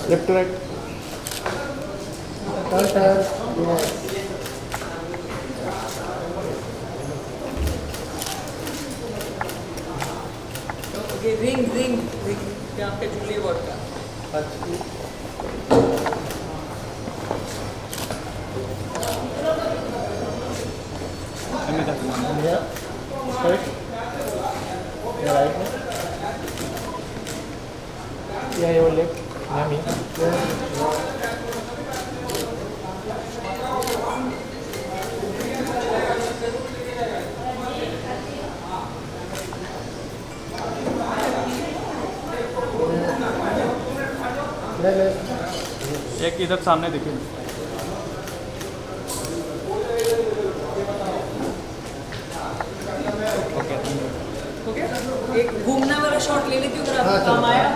Left to right. Turn, turn. Yes. Okay, ring. यहाँ पे Jully what का. Yeah. Straight. Yeah, right. Yeah, your left. Yeah, me. एक इधर सामने देखिए. ओके, एक घूमना वाला शॉट ले लेती हूँ अगर आपको काम आया.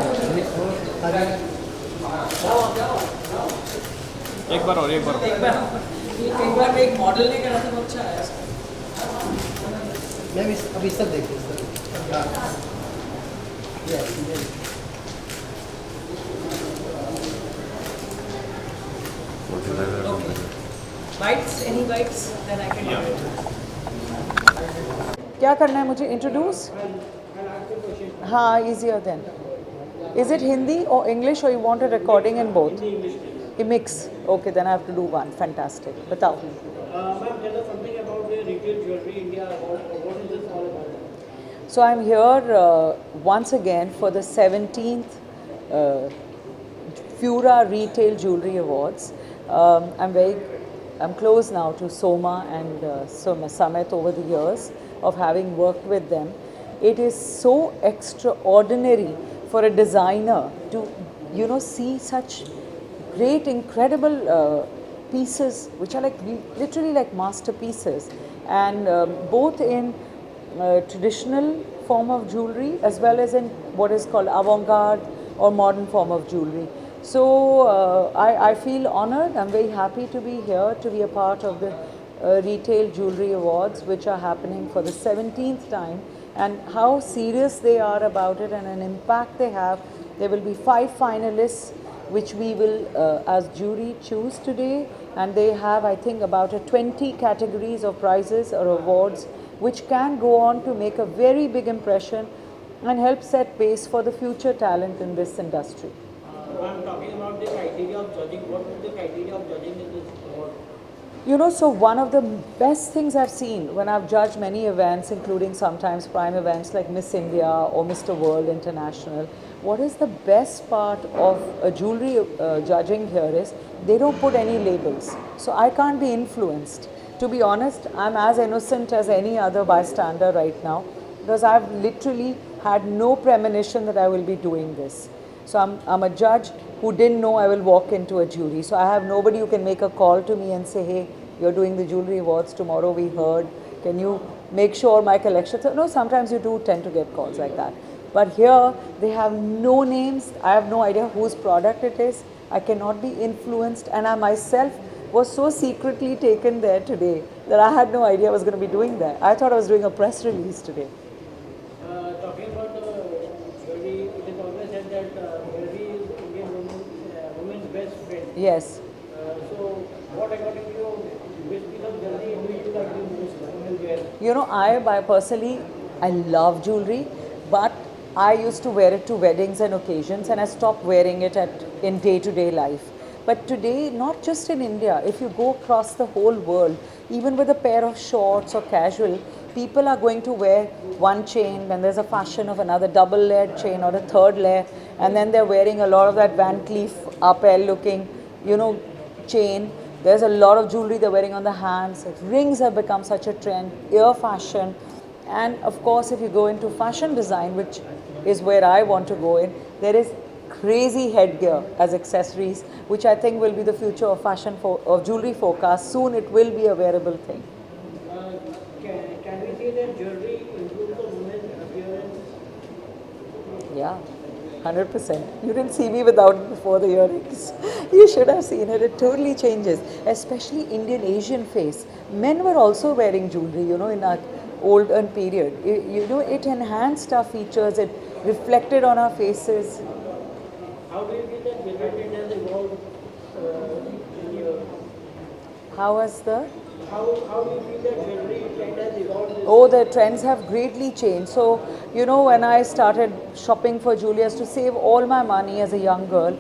एक बार और. एक बार मैं एक मॉडल ने करा था, बहुत अच्छा आया. मैम अब इस सब देखिए. Bites? Any bites? Then I can do it. क्या करना है मुझे? Introduce? हाँ, easier then. Is it Hindi or English or you want a recording in both? A mix. Okay, then I have to do one. Fantastic. बताओ. Ma'am, tell us something about the retail jewelry India. What is this all about? So I'm here once again for the 17th Fura Retail Jewelry Awards. I'm close now to Soma and Samit over the years of having worked with them. It is so extraordinary for a designer to, see such great, incredible pieces which are literally like masterpieces, and both in traditional form of jewelry as well as in what is called avant-garde or modern form of jewelry. So I feel honored. I'm very happy to be here to be a part of the Retail Jewelry Awards, which are happening for the 17th time, and how serious they are about it and an impact they have. There will be 5 finalists which we will as jury choose today, and they have, I think, about 20 categories of prizes or awards which can go on to make a very big impression and help set pace for the future talent in this industry. I'm talking about the criteria of judging. What is the criteria of judging in this award? So one of the best things I've seen when I've judged many events, including sometimes prime events like Miss India or Mr. World International, what is the best part of a jewelry judging here is they don't put any labels. So I can't be influenced. To be honest, I'm as innocent as any other bystander right now, because I've literally had no premonition that I will be doing this. So I'm a judge who didn't know I will walk into a jury. So I have nobody who can make a call to me and say, hey, you're doing the jewelry awards tomorrow, we heard. Can you make sure my collection? So, no, sometimes you do tend to get calls like that. But here, they have no names. I have no idea whose product it is. I cannot be influenced. And I myself was so secretly taken there today that I had no idea I was going to be doing that. I thought I was doing a press release today. Talking about jewelry, it is always said that jewelry is Indian women's best friend. Yes. So, what according to you, which piece of jewelry do you like the most? Women wear? Personally, I love jewelry, but I used to wear it to weddings and occasions, and I stopped wearing it in day-to-day life. But today, not just in India, if you go across the whole world, even with a pair of shorts or casual, people are going to wear one chain, then there's a fashion of another double-layered chain or a third layer, and then they're wearing a lot of that Van Cleef Arpels looking, chain. There's a lot of jewelry they're wearing on the hands. Rings have become such a trend, ear fashion. And of course, if you go into fashion design, which is where I want to go in, there is crazy headgear as accessories, which I think will be the future of fashion, of jewelry forecast. Soon it will be a wearable thing. Can we say that jewelry improves the woman's appearance? Yeah, 100%. You didn't see me without it before the earrings. You should have seen it. It totally changes, especially Indian Asian face. Men were also wearing jewelry, in our olden period. It enhanced our features. It reflected on our faces. How do you feel that jewelry trend has evolved in your? How was the? How do you feel that jewelry trend has evolved? Oh, the trends have greatly changed. So, when I started shopping for jewelry, I used to save all my money as a young girl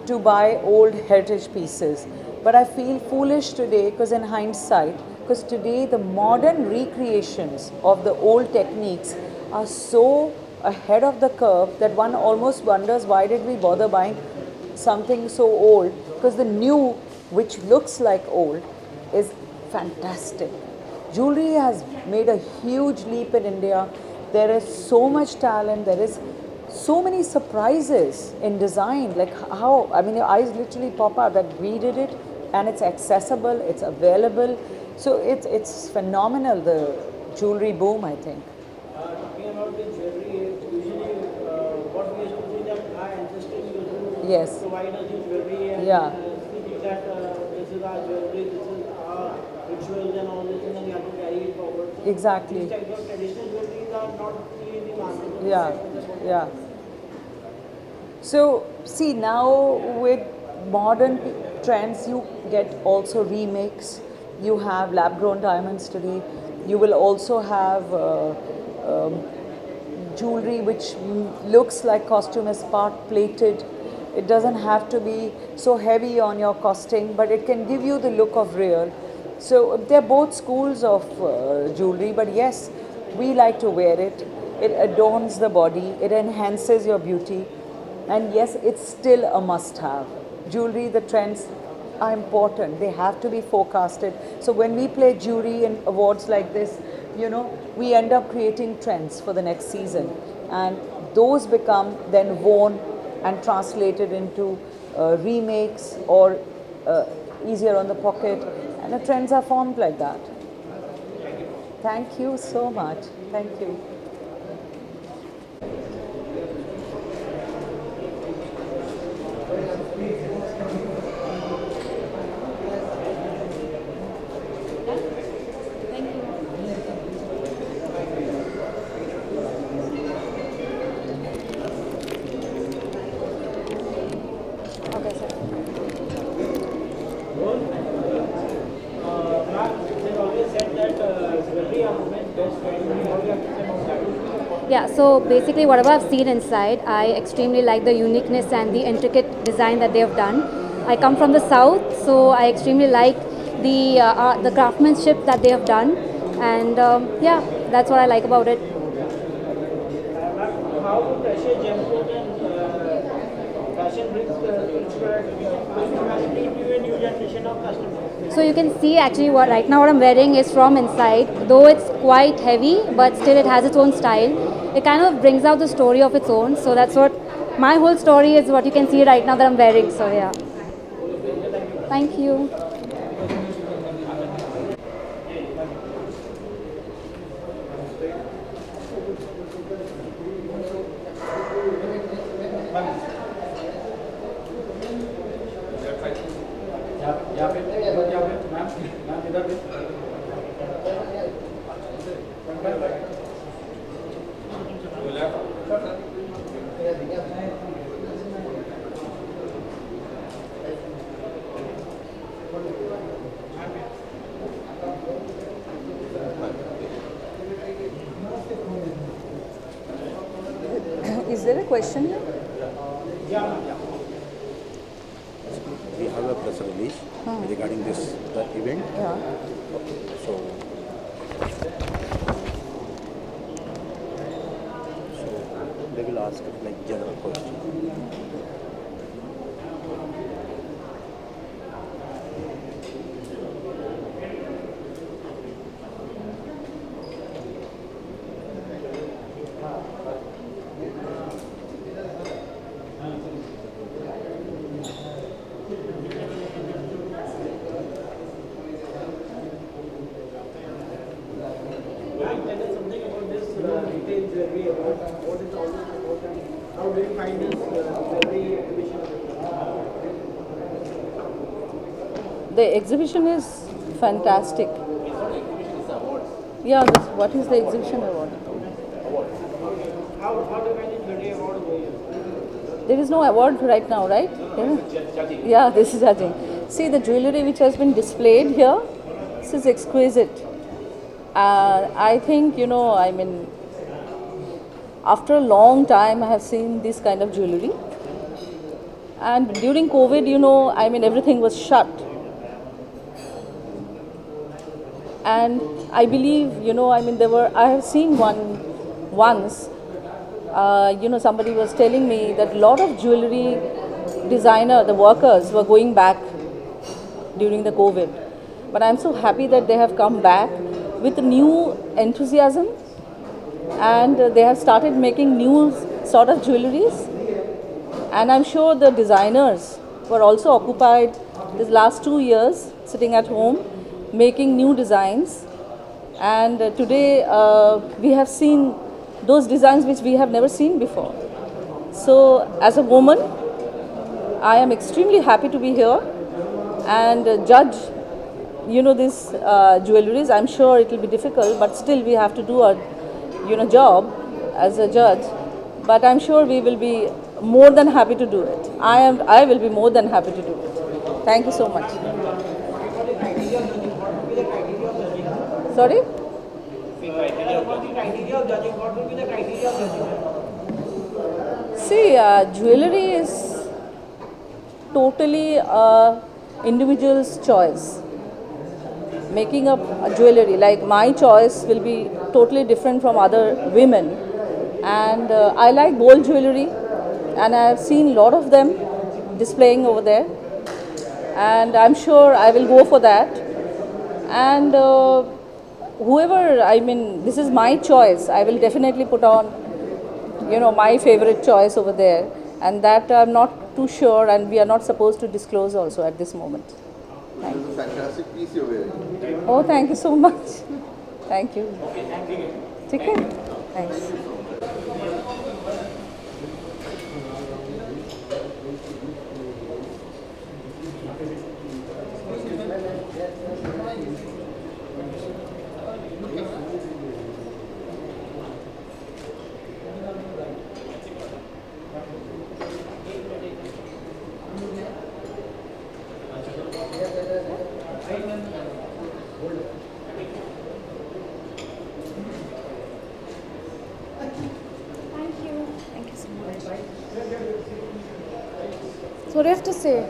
to buy old heritage pieces. But I feel foolish today because, in hindsight, because today the modern recreations of the old techniques are so ahead of the curve that one almost wonders why did we bother buying something so old, because the new, which looks like old, is fantastic. Jewelry has made a huge leap in India. There is so much talent. There is so many surprises in design. Like how, I mean, your eyes literally pop out that we did it, and it's accessible, it's available. So it's phenomenal, the jewelry boom, I think. Talking about the jewelry, usually what we used to do that our ancestors used to Yes. provide us the jewelry and Yeah. speak that this is our jewelry, this is our rituals and all this, and then we have to carry it forward. So Exactly. these types of traditional jewelries are not seen in the market. Yeah, yeah. So, see, now with modern trends, you get also remakes. You have lab grown diamonds today. You will also have jewelry which looks like costume is part plated. It doesn't have to be so heavy on your costing, but it can give you the look of real. So they're both schools of jewelry, but yes, we like to wear it. It adorns the body, it enhances your beauty, and yes, it's still a must have. Jewelry, the trends are important, they have to be forecasted. So when we play jury in awards like this, we end up creating trends for the next season, and those become then worn and translated into remakes or easier on the pocket, and the trends are formed like that. Thank you so much. Thank you. Okay, sir. They always said that jewelry are women's best friend. What do you have to say about that? Yeah, so basically, whatever I've seen inside, I extremely like the uniqueness and the intricate design that they have done. I come from the south, so I extremely like the craftsmanship that they have done, and yeah, that's what I like about it. How to pressure gemstone and fashion brings spirituality to a new generation of customers. So you can see actually what right now what I'm wearing is from inside, though it's quite heavy, but still it has its own style. It kind of brings out the story of its own. So that's what my whole story is. What you can see right now that I'm wearing. So yeah. Thank you. Is there a question here? We have a press release regarding this the event. Yeah. So, they will ask like general question. Ma'am, tell us something about this retail jewelry award. What is all this about and how do you find this jewelry exhibition? The exhibition is fantastic. Yeah, what is the exhibition award? How how do you manage jewelry award over here? There is no award right now, right? Yeah, this is judging. See, the jewelry which has been displayed here, this is exquisite. I think, I mean, after a long time, I have seen this kind of jewelry. And during COVID, I mean, everything was shut. And I believe, I mean, I have seen once, somebody was telling me that a lot of jewelry designer, the workers were going back during the COVID. But I'm so happy that they have come back with new enthusiasm, and they have started making new sort of jewelries. And I'm sure the designers were also occupied these last 2 years sitting at home making new designs. And today we have seen those designs which we have never seen before. So as a woman, I am extremely happy to be here and judge these jewelries. I'm sure it will be difficult, but still we have to do our job as a judge. But I'm sure we will be more than happy to do it. I will be more than happy to do it. Thank you so much. Sorry? See, jewelry is totally individual's choice. Making up a jewelry, like my choice will be totally different from other women. And I like bold jewelry, and I have seen a lot of them displaying over there. And I'm sure I will go for that. And whoever, I mean, this is my choice. I will definitely put on, my favorite choice over there. And that I'm not too sure, and we are not supposed to disclose also at this moment. Thank you. It's a fantastic piece you're wearing. Oh, thank you so much. Thank you. Take care. Thanks. So what do you have to say?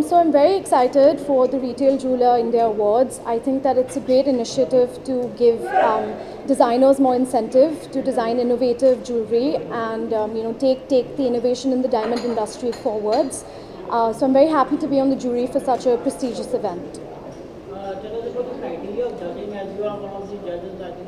So I'm very excited for the Retail Jeweler India Awards. I think that it's a great initiative to give designers more incentive to design innovative jewelry and take the innovation in the diamond industry forwards. So I'm very happy to be on the jury for such a prestigious event. Tell us about the criteria of judging, as you are one of the judges. I think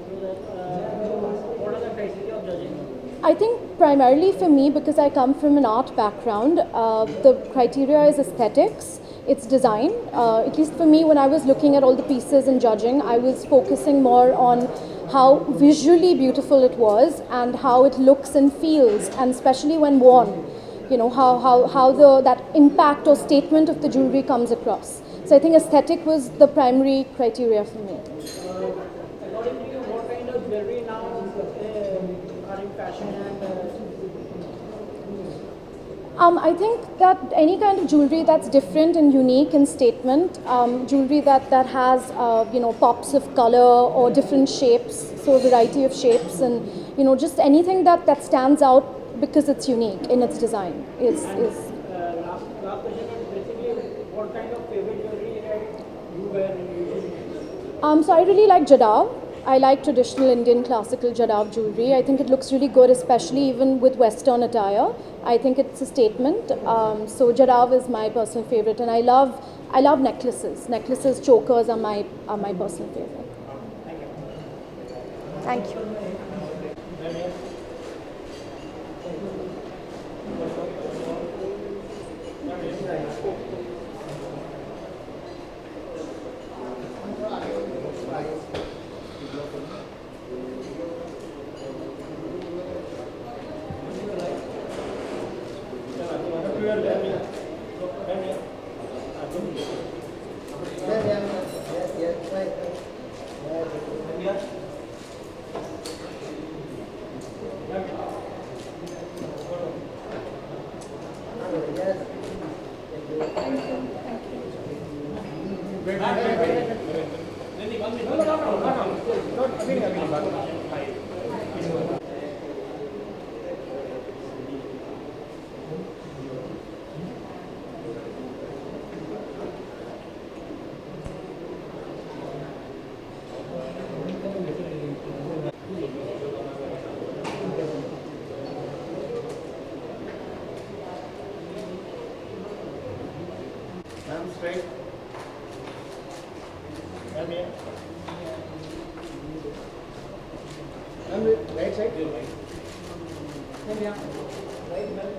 what are the criteria of judging? I think primarily for me, because I come from an art background, the criteria is aesthetics, it's design. At least for me, when I was looking at all the pieces and judging, I was focusing more on how visually beautiful it was and how it looks and feels, and especially when worn, how that impact or statement of the jewelry comes across. So I think aesthetic was the primary criteria for me. According to you, what kind of jewelry now are in fashion and I think that any kind of jewelry that's different and unique in statement, jewelry that has pops of color or different shapes, so a variety of shapes, and just anything that stands out because it's unique in its design is. last question is basically what kind of favorite jewelry you wear usually? So I really like Jadav. I like traditional Indian classical Jadav jewelry. I think it looks really good, especially even with Western attire. I think it's a statement. So Jadav is my personal favorite, and I love necklaces. Necklaces, chokers are my personal favorite. Thank you. Ma'am, straight. Ma'am, here. Ma'am, right side. Ma'am, here. Right, ma'am.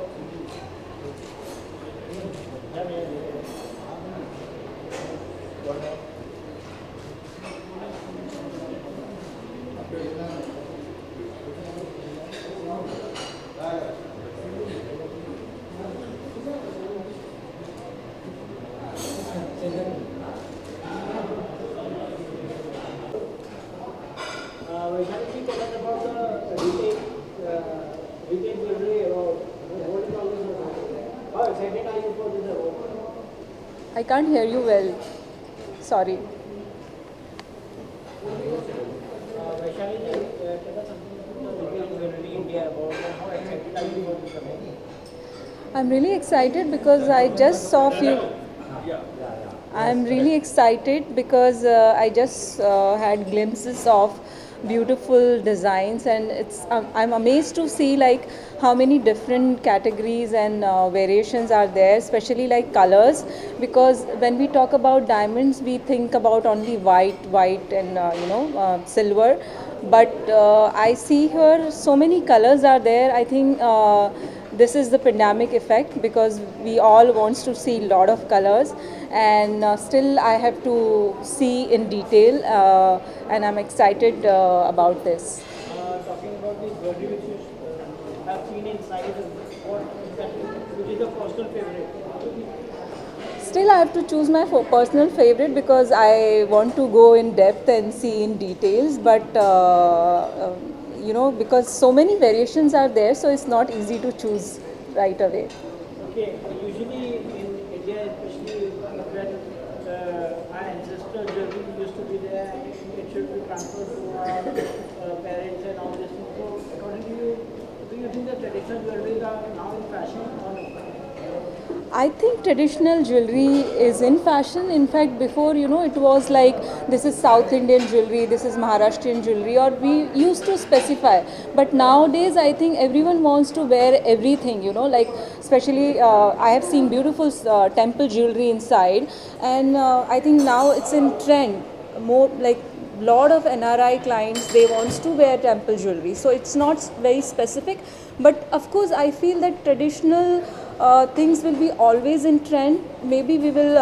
Ma'am, here. One more. Vaishali, can you tell us about the retail jewelry award? What is all this about? How excited are you for this award? I can't hear you well. Sorry. Vaishali, tell us something about the retail jewelry India award and how excited are you for this award? I'm really excited because I just saw few. I'm really excited because I just had glimpses of beautiful designs, and I'm amazed to see like how many different categories and variations are there, especially like colors, because when we talk about diamonds we think about only white and silver, but I see here so many colors are there. I think this is the pandemic effect because we all wants to see a lot of colors, and still I have to see in detail, and I'm excited about this. Talking about the jewelry which you have seen inside, what exactly, which is the personal favorite? Still I have to choose my personal favorite because I want to go in depth and see in details, but because so many variations are there, so it's not easy to choose right away. Okay, usually in India, especially when our ancestral jewelry used to be there, and it should be transferred to our parents and all this. So, according to you, do you think the traditional jewelries are now in fashion or no? I think traditional jewelry is in fashion. In fact, before, it was like this is South Indian jewelry, this is Maharashtrian jewelry, or we used to specify. But nowadays, I think everyone wants to wear everything, like especially I have seen beautiful temple jewelry inside, and I think now it's in trend. More like lot of NRI clients, they wants to wear temple jewelry, so it's not very specific, but of course I feel that traditional things will be always in trend. Maybe we will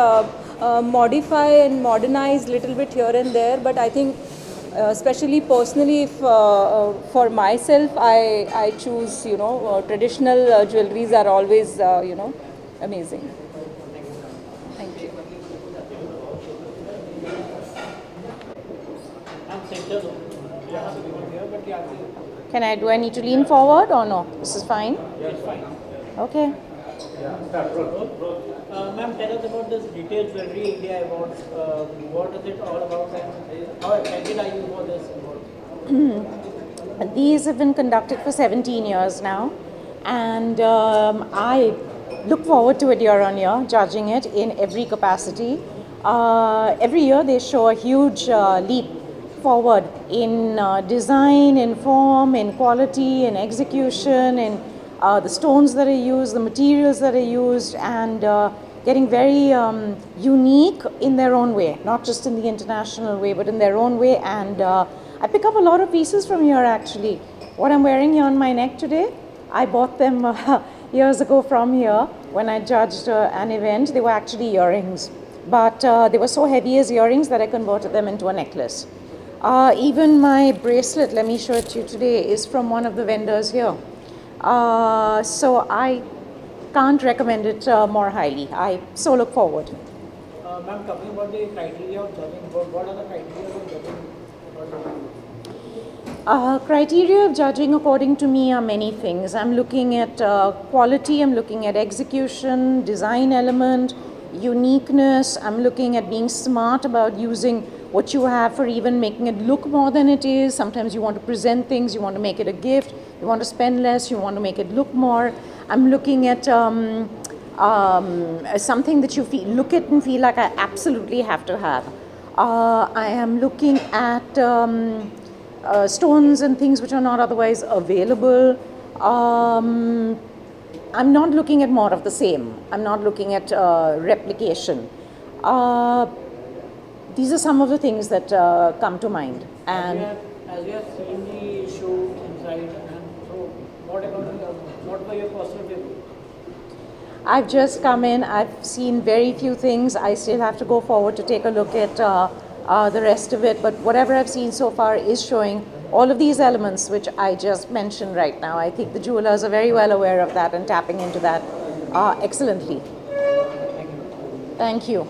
modify and modernize little bit here and there, but I think especially personally, if for myself I choose traditional jewelries are always amazing. Thank you. Can I need to lean forward or no? This is fine? Yes, fine. Okay. Ma'am, tell us about this retail jewelry India awards. What is it all about and how excited are you for this award? These have been conducted for 17 years now, and I look forward to it year on year, judging it in every capacity. Every year they show a huge leap forward in design, in form, in quality, in execution, in the stones that are used, the materials that are used, and getting very unique in their own way, not just in the international way, but in their own way. And I pick up a lot of pieces from here actually. What I'm wearing here on my neck today, I bought them years ago from here when I judged an event. They were actually earrings, but they were so heavy as earrings that I converted them into a necklace. Even my bracelet, let me show it to you today, is from one of the vendors here. So I can't recommend it more highly. I so look forward. Ma'am, talking about the criteria of judging, what are the criteria of judging? Criteria of judging, according to me, are many things. I'm looking at quality, I'm looking at execution, design element, uniqueness. I'm looking at being smart about using what you have for even making it look more than it is. Sometimes you want to present things, you want to make it a gift, you want to spend less, you want to make it look more. I'm looking at something that you look at and feel like I absolutely have to have. I am looking at stones and things which are not otherwise available. I'm not looking at more of the same. I'm not looking at replication. These are some of the things that come to mind. And as you have seen the show inside, and so what were your personal favorites? I've just come in, I've seen very few things. I still have to go forward to take a look at the rest of it, but whatever I've seen so far is showing all of these elements which I just mentioned right now. I think the jewelers are very well aware of that and tapping into that excellently. Thank you.